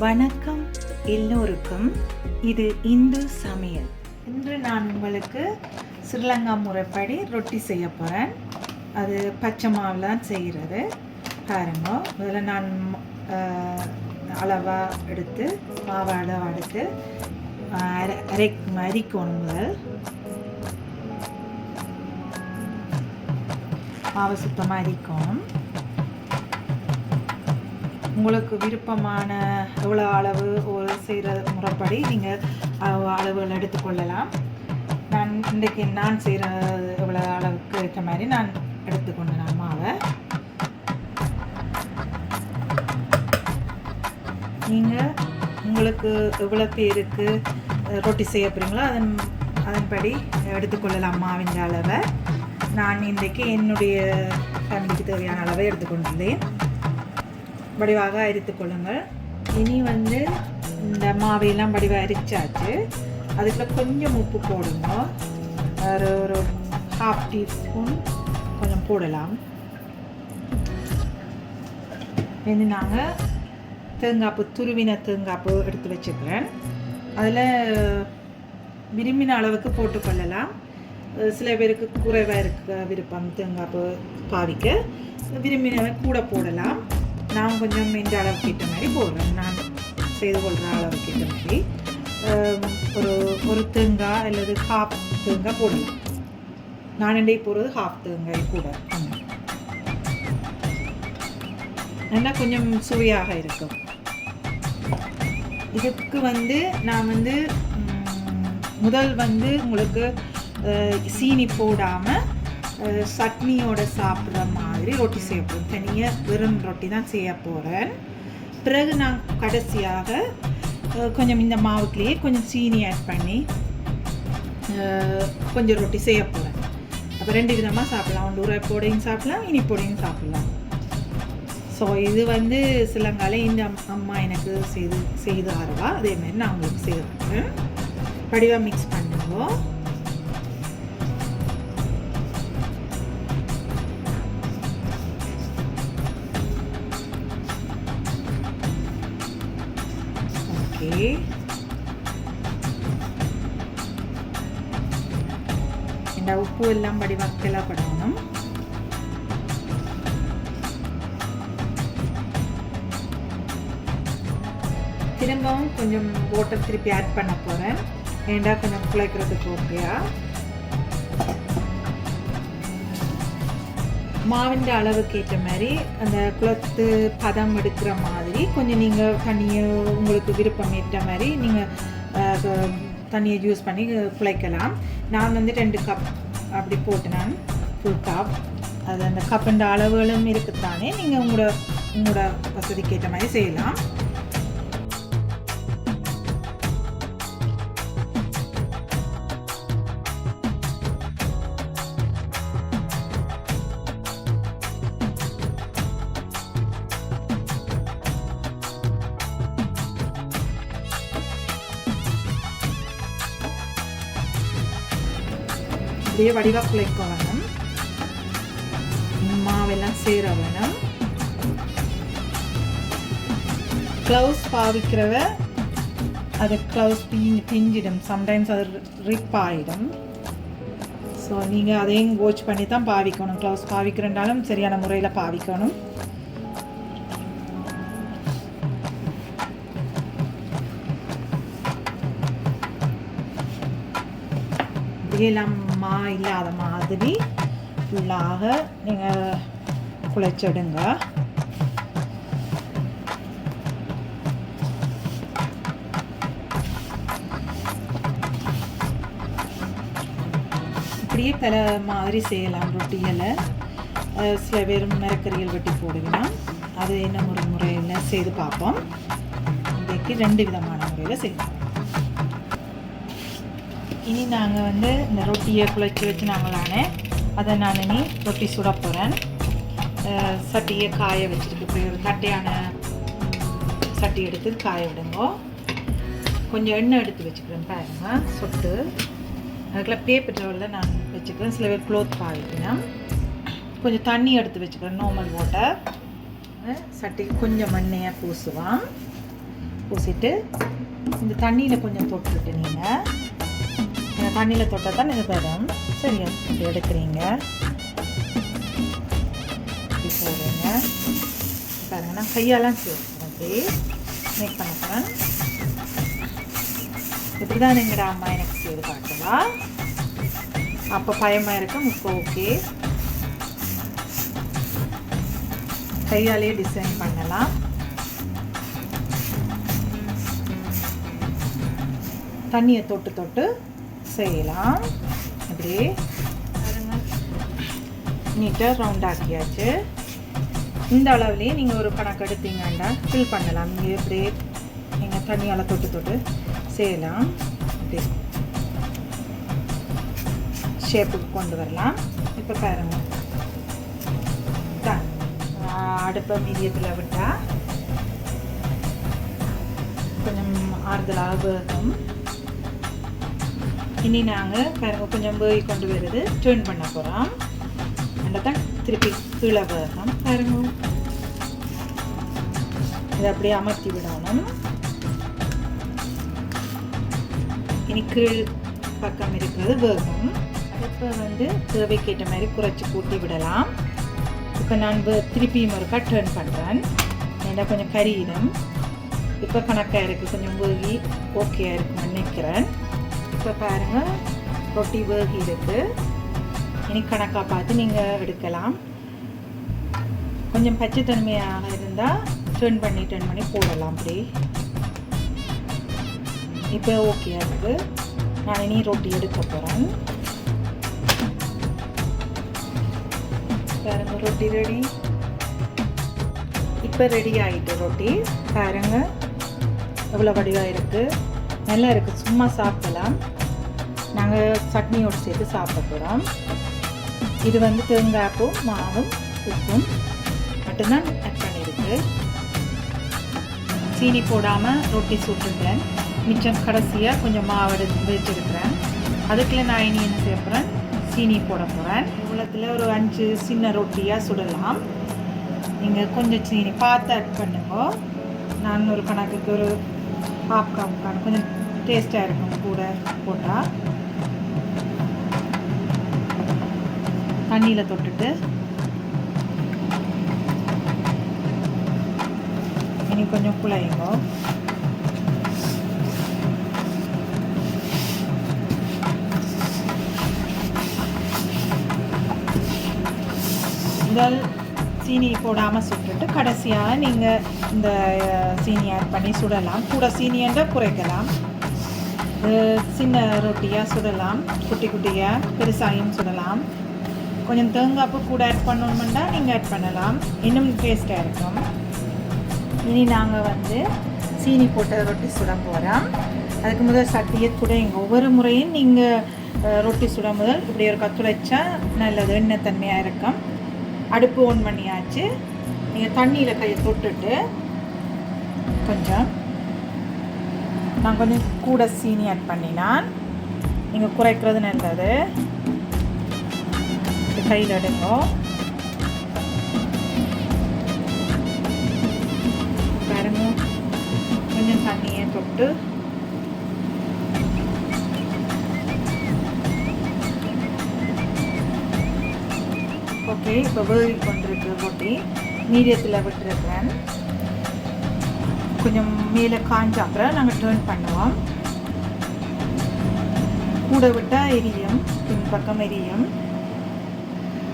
வணக்கம் எல்லோருக்கும். இது இந்து சமையல். இன்று நான் உங்களுக்கு ஸ்ரீலங்கா முறைப்படி ரொட்டி செய்ய போகிறேன். அது பச்சை மாவில் தான் செய்கிறது. பாருங்க, முதல்ல நான் அளவாக எடுத்து மாவை அளவாக எடுத்து அரிக்கணும். முதல் மாவை சுத்தமாக அரிக்கணும். உங்களுக்கு விருப்பமான எவ்வளோ அளவு செய்கிற முறைப்படி நீங்கள் அளவுகள் எடுத்துக்கொள்ளலாம். இன்றைக்கி நான் செய்கிற எவ்வளோ அளவுக்கு ஏற்ற மாதிரி நான் எடுத்துக்கொண்டேன் மாவை. நீங்கள் உங்களுக்கு எவ்வளோ பேருக்கு ரொட்டி செய்ய போகிறீங்களோ அதன்படி எடுத்துக்கொள்ளலாம் மாவின் அளவை. நான் இன்றைக்கி என்னுடைய ஃபேமிலிக்கு தேவையான அளவை எடுத்துக்கொண்டுள்ளேன். வடிவாக அரித்து கொள்ளுங்கள். இனி இந்த மாவையெல்லாம் வடிவாக அரிச்சாச்சு. அதுக்குள்ள கொஞ்சம் உப்பு போடுங்க. ஒரு 1/2 டீஸ்பூன் கொஞ்சம் போடலாம். நாங்கள் தேங்காய்ப்பு, துருவின தேங்காய்ப்பு எடுத்து வச்சுக்கிறேன். அதில் விரும்பின அளவுக்கு போட்டுக்கொள்ளலாம். சில பேருக்கு குறைவாக இருக்க விருப்பம் தேங்காய்ப்பு பாவிக்க, விரும்பினவை கூட போடலாம். நான் கொஞ்சம் இந்த அளவுக்கு ஏற்ற மாதிரி போடுறேன். நான் செய்து கொள்கிற அளவுக்கு ஏற்ற மாதிரி ஒரு தேங்காய் அல்லது 1/2 தேங்காய் போடலாம். நான் இன்றைக்கு போடுறது 1/2 தேங்காய் கூட. நல்லா கொஞ்சம் சுவையாக இருக்கும். இதுக்கு நான் முதல் உங்களுக்கு சீனி போடாமல் சட்னியோட சாப்பிட்ற மாதிரி ரொட்டி செய்ய போகிறேன். தனியாக வெறும் ரொட்டி தான் செய்ய போகிறேன். பிறகு நான் கடைசியாக கொஞ்சம் இந்த மாவுக்குள்ளேயே கொஞ்சம் சீனி ஆட் பண்ணி கொஞ்சம் ரொட்டி செய்ய போகிறேன். அப்போ 2 விதமாக சாப்பிட்லாம். ஒன்று உரைப்போடையும் சாப்பிட்லாம், இனிப்போடையும் சாப்பிட்லாம். ஸோ இது சிலங்கால இந்த அம்மா எனக்கு செய்து ஆரவா, அதேமாதிரி நான் உங்களுக்கு செய்து தரேன். படிவாக மிக்ஸ் பண்ணுவோம். இந்த உப்பு எல்லாம் படி வக்கலாக படணும். திரும்பவும் கொஞ்சம் வாட்டர் திருப்பி ஆட் பண்ண போகிறேன். ஏண்டா கொஞ்சம் குழைக்கிறதுக்கு ஓகேயா. மாவின் அளவுக்கு ஏற்ற மாதிரி அந்த குளத்து பதம் எடுக்கிற மாதிரி கொஞ்சம் நீங்கள் தண்ணியை உங்களுக்கு விருப்பம் ஏற்ற மாதிரி நீங்கள் தண்ணியை யூஸ் பண்ணி குழைக்கலாம். நான் 2 கப் அப்படி போட்டு நான் ஃபுல் கப். அது அந்த கப்புன்ற அளவுகளும் இருக்குத்தானே, நீங்கள் உங்களோட வசதிக்கு ஏற்ற மாதிரி செய்யலாம். அப்படியே வடிவாக குழைக்க வேணும். மாவெல்லாம் சேர வேணும். க்ளவுஸ் பாவிக்கிறவ அது க்ளவுஸ் பிஞ்சிடும். சம்டைம்ஸ் அது ரிப் ஆகிடும். ஸோ நீங்கள் அதையும் வாட்ச் பண்ணி தான் பாவிக்கணும். க்ளவுஸ் பாவிக்கிறனாலும் சரியான முறையில் பாவிக்கணும். எல்லாம் இல்லாத மாதிரி ஃபுல்லாக நீங்கள் குழைச்சிடுங்க. இப்படியே பல மாதிரி செய்யலாம் ரொட்டிகளை. சில பேர் மரக்கறிகள் வெட்டி போடுவீங்கன்னா அது என்ன முறையில் செய்து பார்ப்போம். இன்றைக்கு 2 விதமான முறையில் செய்யலாம். இனி நாங்கள் இந்த ரொட்டியை குழைச்சி வச்சு நாங்களானே அதை நான் இனி ரொட்டி சுட போகிறேன். சட்டியை காய வச்சுருக்கு. இப்படி ஒரு கட்டையான சட்டி எடுத்து காய விடுங்க. கொஞ்சம் எண்ணெய் எடுத்து வச்சுக்கிறேன். பாருங்க, சொட்டு அதுக்குள்ள பேப்பர் டவலில் நான் வச்சுக்கிறேன். சில பேர் க்ளோத் பாவிக்கணும். கொஞ்சம் தண்ணி எடுத்து வச்சுக்கிறேன், நார்மல் வாட்டர். சட்டிக்கு கொஞ்சம் எண்ணெயை பூசுவான். பூசிட்டு இந்த தண்ணியில் கொஞ்சம் தொட்டுட்டு நீங்கள் தண்ணியில் தொட்டால் தான் இது வரும். சரியா இப்படி எடுக்கிறீங்க, இப்படி போடுறீங்க. பாருங்க நான் கையாலாம் சேர்க்கிறேன், அப்படி மேக் பண்ண போகிறேன். இப்படி தான் எங்கடா அம்மா எனக்கு செய்து காட்டுவா. அப்போ பயமாக இருக்கும், இப்போ ஓகே. கையாலே டிசைன் பண்ணலாம். தண்ணியை தொட்டு தொட்டு செய்யலாம். அப்படியே நீட்டாக ரவுண்ட் ஆக்கியாச்சு. இந்த அளவுலேயே நீங்கள் ஒரு கணக்கு எடுத்தீங்கன்னா ஃபில் பண்ணலாம். நீங்கள் இப்படியே நீங்கள் தண்ணியால் தொட்டு தொட்டு செய்யலாம். அப்படி ஷேப்புக்கு கொண்டு வரலாம். இப்போ பாருங்க, அடுப்பை மீடியத்தில் விட்டால் கொஞ்சம் ஆறுதலாக வேகும். இனி நாங்கள் பாருங்க கொஞ்சம் வேகி கொண்டு வருது, டர்ன் பண்ண போகிறோம். அதில் தான் திருப்பி கீழே வேகம். பாருங்க இதை அப்படியே அமர்த்தி விடணும். இனி கீழ் பக்கம் இருக்கிறது வேகும். அடுப்பை வந்து தேவைக்கேற்ற மாதிரி குறைச்சி கூட்டி விடலாம். இப்போ நான் திருப்பியும் ஒருக்கா டர்ன் பண்ணுறேன். ஏன்னா கொஞ்சம் கரியிடும். இப்போ கணக்காக இருக்குது, கொஞ்சம் வேகி ஓகேயாக இருக்குன்னு நினைக்கிறேன். இப்போ பாருங்கள் ரொட்டி வேகி இருக்குது. இனி கணக்காக பார்த்து நீங்கள் எடுக்கலாம். கொஞ்சம் பச்சைத்தன்மையாக இருந்தால் டர்ன் பண்ணி போடலாம். அப்படி இப்போ ஓகேயாக இருக்குது. நான் இனி ரொட்டி எடுக்க போகிறேன். பாருங்க ரொட்டி ரெடி. இப்போ ரெடி ஆகிட்டு ரொட்டி. பாருங்க எவ்வளோ வடிவாக இருக்குது, நல்லா இருக்குது. சும்மா சாப்பிடலாம். நாங்கள் சட்னியோடு சேர்த்து சாப்பிட போகிறோம். இது வந்து தேங்காய்ப்பும் மாவும் உப்பும் மட்டும்தான் ஆட் பண்ணியிருக்கு. சீனி போடாமல் ரொட்டி சுட்டுக்கிறேன். மிச்சம் கடைசியாக கொஞ்சம் மாவு எடுத்து வச்சுருக்கிறேன். அதுக்குள்ளே நான் இனி என்ன சேர்ப்புறேன், சீனி போட போகிறேன். இவ்வளோத்தில் ஒரு 5 சின்ன ரொட்டியாக சுடலாம். நீங்கள் கொஞ்சம் சீனி பார்த்து ஆட் பண்ணுங்க. நான் ஒரு கணக்குக்கு ஒரு ஹாஃப் கப் கொஞ்சம் டேஸ்ட்டாக இருக்கும் கூட போட்டால். தண்ணியில் தொட்டுட்டு இனி கொஞ்சம் குழையுங்க. முதல் சீனி போடாமல் சுட்டுட்டு கடைசியாக நீங்கள் இந்த சீனி ஆட் பண்ணி சுடலாம். கூட சீனியண்டை குறைக்கலாம். சின்ன ரொட்டியாக சுடலாம், குட்டி குட்டியாக பெருசாயும் சுடலாம். கொஞ்சம் தேங்காய்ப்பு கூட ஆட் பண்ணணும்னா நீங்கள் ஆட் பண்ணலாம், இன்னும் டேஸ்ட்டாக இருக்கும். இனி நாங்கள் வந்து சீனி போட்ட ரொட்டி சுட போகிறோம். அதுக்கு முதல் சட்டியை துடைங்க. ஒவ்வொரு முறையும் நீங்கள் ரொட்டி சுட முதல் இப்படி ஒரு கத்துழைச்சா நல்லது, எண்ணெய் தன்மையாக இருக்கும். அடுப்பு ஆன் பண்ணியாச்சு. நீங்கள் தண்ணியில் கையை தொட்டுட்டு கொஞ்சம் நான் கொஞ்சம் கூட சீனி ஆட் பண்ணினான். நீங்கள் குறைக்கிறது நல்லது. கையில் எடுங்க. பாருங்க கொஞ்சம் தண்ணியை தொட்டு ஓகே. இப்போ வேகி கொண்டிருக்கு ரொட்டி. மீடியத்தில் விட்டுருக்கிறேன். கொஞ்சம் மேலே காஞ்ச அப்புறம் நாங்கள் டர்ன் பண்ணுவோம். கூட விட்டால் எரியும், பின்பக்கம் எரியும்.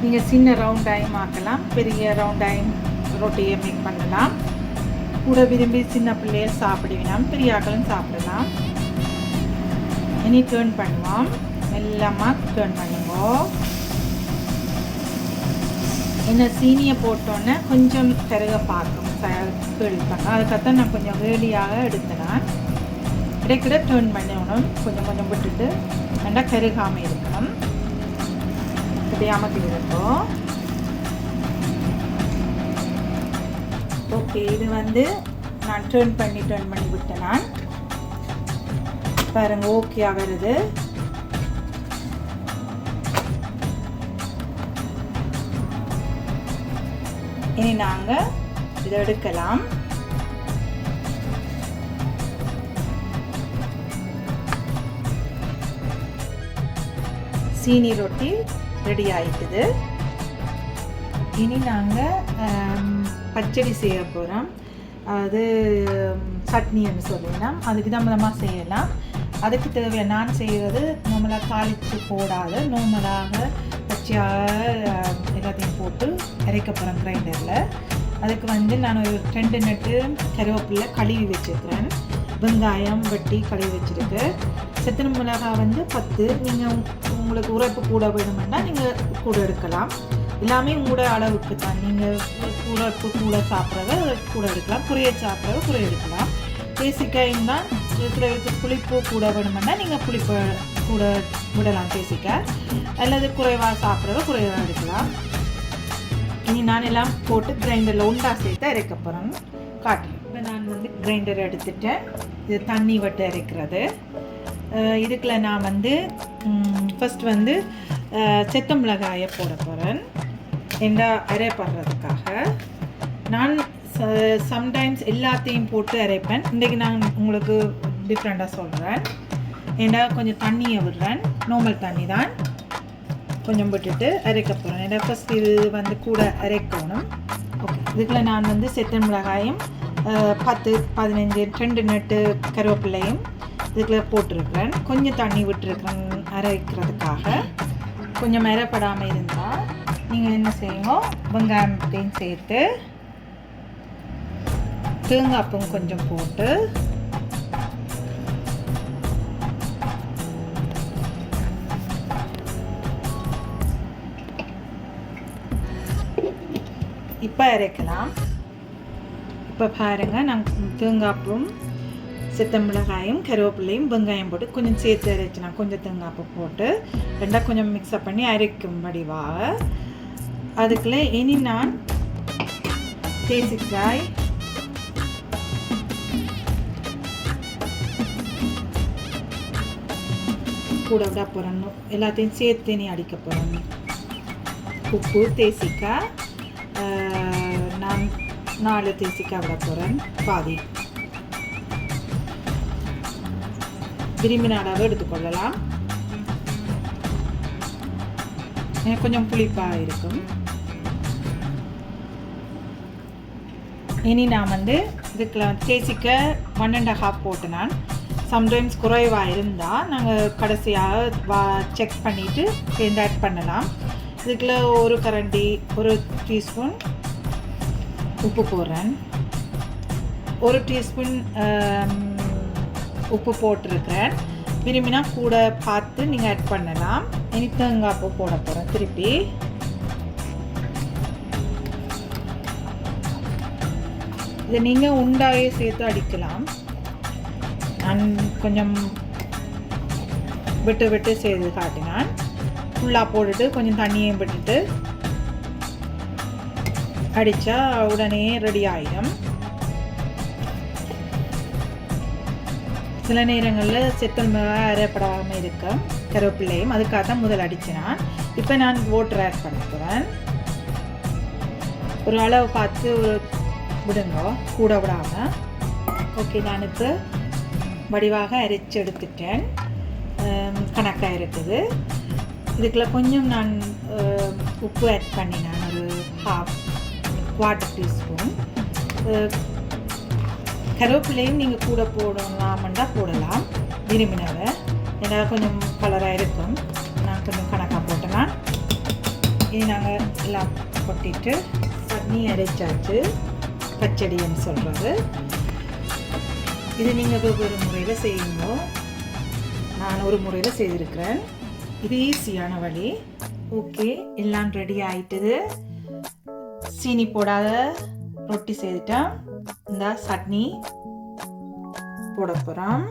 நீங்கள் சின்ன ரவுண்டாயும் ஆக்கலாம், பெரிய ரவுண்டாயும் ரொட்டியை மேக் பண்ணலாம். கூட விரும்பி சின்ன பிள்ளைகள் சாப்பிடுவினா பெரிய ஆக்களும் சாப்பிடலாம். இனி டர்ன் பண்ணுவோம். மெல்லமாக டர்ன் பண்ணுவோம். என்ன சீனியை போட்டோன்னே கொஞ்சம் கருக பார்க்கும், கேள்விப்பட்டேன். அதுக்காகத்தான் நான் கொஞ்சம் வேலியாக எடுத்தேன். இடைக்கிட டர்ன் பண்ணணும். கொஞ்சம் விட்டுட்டு நல்லா கருகாமல் இருக்கணும். இப்படி அமர்த்தி விடுறோம். ஓகே, இது வந்து நான் டர்ன் பண்ணி விட்டேன். நான் பாருங்க ஓகேயா வருது. இனி நாங்கள் இதை எடுக்கலாம். சீனி ரொட்டி ரெடி ஆயிட்டுது. இனி நாங்கள் பச்சடி செய்ய போகிறோம். அது சட்னின்னு சொல்லலாம். அது விதமாக செய்யலாம். அதுக்கு தேவையான நான் செய்கிறது நார்மலாக தாளித்து போடாத நார்மலாக பச்சையாக எல்லாத்தையும் போட்டு அரைக்க போகிறேன் கிரைண்டரில். அதுக்கு நான் ஒரு 2 நட்டு கருவேப்பிலை கழுவி வச்சுருக்கிறேன். வெங்காயம் வெட்டி கழுவி வச்சுருக்கு. செத்தன மிளகாய் 10. நீங்கள் உங்களுக்கு உரைப்பு கூட வேணுமென்னா நீங்கள் கூட எடுக்கலாம். எல்லாமே உங்களோட அளவுக்கு தான். நீங்கள் உரைப்பு கூட சாப்பிட்றத கூட எடுக்கலாம், குறைய சாப்பிட்றத குறைய எடுக்கலாம். தேசிக்காயும் தான் சிலருக்கு புளிப்பு கூட வேணுமென்னா நீங்கள் புளிப்பு கூட விடலாம் தேசிக்காய், அல்லது குறைவாக சாப்பிட்றத குறைவாக எடுக்கலாம். இனி நான் எல்லாம் போட்டு கிரைண்டரில் உண்டா சேர்த்து அரைக்க போகிறேன் காட்டுறேன். இப்போ நான் கிரைண்டர் எடுத்துட்டேன். இது தண்ணி விட்டு அரைக்கிறது. இதுக்குள்ள நான் ஃபஸ்ட் செத்த மிளகாயை போட போகிறேன். என்ன அரைப்படுறதுக்காக நான் சம்டைம்ஸ் எல்லாத்தையும் போட்டு அரைப்பேன். இன்றைக்கி நான் உங்களுக்கு டிஃப்ரெண்ட்டாக சொல்கிறேன். ஏன்னா கொஞ்சம் தண்ணியை விடுறேன், நார்மல் தண்ணி தான் கொஞ்சம் விட்டுட்டு அரைக்க போகிறேன். ஏன்னா ஃபஸ்ட் இது கூட அரைக்கணும். ஓகே, இதுக்குள்ள நான் செத்த மிளகாயும் 10-15 2 நட்டு கருவேப்பிலையும் இதுக்குள்ள போட்டிருக்கிறேன். கொஞ்சம் தண்ணி விட்டுருக்கிறேன் அரைக்கிறதுக்காக. கொஞ்சம் அரைப்படாமல் இருந்தால் நீங்கள் என்ன செய்யணும், வெங்காயத்தையும் சேர்த்து தேங்காய்ப்பும் கொஞ்சம் போட்டு இப்போ அரைக்கலாம். இப்போ பாருங்கள், நாங்கள் தேங்காய்ப்பும் செத்த மிளகாயும் கருவேப்பிலையும் வெங்காயம் போட்டு கொஞ்சம் சேர்த்து அரைச்சினா கொஞ்சம் தேங்காய்ப்பு போட்டு ரெண்டாக கொஞ்சம் மிக்ஸ்அப் பண்ணி அரைக்கும் வடிவாக. அதுக்குள்ள இனி நான் தேசிக்காய், கூட விட போகிறேன். எல்லாத்தையும் சேர்த்து நீ அடிக்க போகிறேன். உப்பு, தேசிக்காய் நான் 4 தேசிக்காய் விட போகிறேன், பாதி. விரும்பின அளவு எடுத்துக்கொள்ளலாம். கொஞ்சம் புளிப்பாக இருக்கும். இனி நான் இதுக்குள்ள தேசிக்காய் 1.5 போட்டு நான் சம்டைம்ஸ் குறைவாக இருந்தால் நாங்கள் கடைசியாக செக் பண்ணிவிட்டு சேர்ந்து ஆட் பண்ணலாம். இதுக்குள்ள ஒரு கரண்டி 1 டீஸ்பூன் உப்பு போடுறேன். 1 டீஸ்பூன் உப்பு போட்டிருக்கிறேன். விரும்பினா கூட பார்த்து நீங்கள் ஆட் பண்ணலாம். இனி தேங்காய்ப்பு போட போகிறேன். திருப்பி இதை நீங்கள் உண்டாயே சேர்த்து அடிக்கலாம். நான் கொஞ்சம் விட்டு விட்டு செய்து காட்டினான். ஃபுல்லாக போட்டுட்டு கொஞ்சம் தண்ணியும் விட்டுட்டு அடித்தா உடனே ரெடி ஆகிடும். சில நேரங்களில் செத்தல் மிளகாய் அரைப்படாமல் இருக்கும் கருவேப்பிள்ளையும், அதுக்காக தான் முதல் அடிச்சினான். இப்போ நான் வாட்டர் ஆட் பண்ண போகிறேன். ஒரு அளவு பார்த்து விடுங்க, கூட விடாமல். ஓகே, நான் இப்போ வடிவாக அரைச்சி எடுத்துட்டேன். கணக்காக இருக்குது. இதுக்குள்ள கொஞ்சம் நான் உப்பு ஆட் பண்ணினேன். ஒரு 1/4 டீஸ்பூன். கருவேப்பிலையும் நீங்கள் கூட போடலாம்னா போடலாம், விரும்பினவை. ஏன்னா கொஞ்சம் கலராக இருக்கும். நான் கொஞ்சம் கணக்காக போட்டேன்னா. இது நாங்கள் எல்லாம் கொட்டிட்டு சட்னி அரைச்சாச்சு, பச்சடின்னு சொல்கிறது. இது நீங்கள் வெவ்வேறு முறையில் செய்யணும். நான் ஒரு முறையில் செய்திருக்கிறேன். இது ஈஸியான வழி. ஓகே, எல்லாம் ரெடி ஆயிட்டுது. சீனி போடாத ரொட்டி செய்துட்டேன். இந்த சட்னி போட போகிறோம்.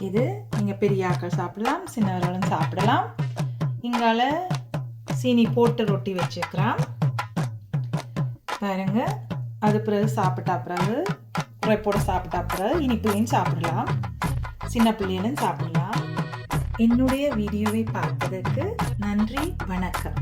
இது நீங்கள் பெரிய ஆட்கள் சாப்பிடலாம், சின்னவர்களும் சாப்பிடலாம். இங்கால சீனி போட்டு ரொட்டி வச்சுக்கிறோம் பாருங்க. அது பிறகு சாப்பிட்டா பிறகு உரைப்போட சாப்பிட்டா பிறகு இனிப்புலையும் சாப்பிடலாம், சின்ன பிள்ளைகளும் சாப்பிடலாம். என்னுடைய வீடியோவை பார்த்ததற்கு நன்றி, வணக்கம்.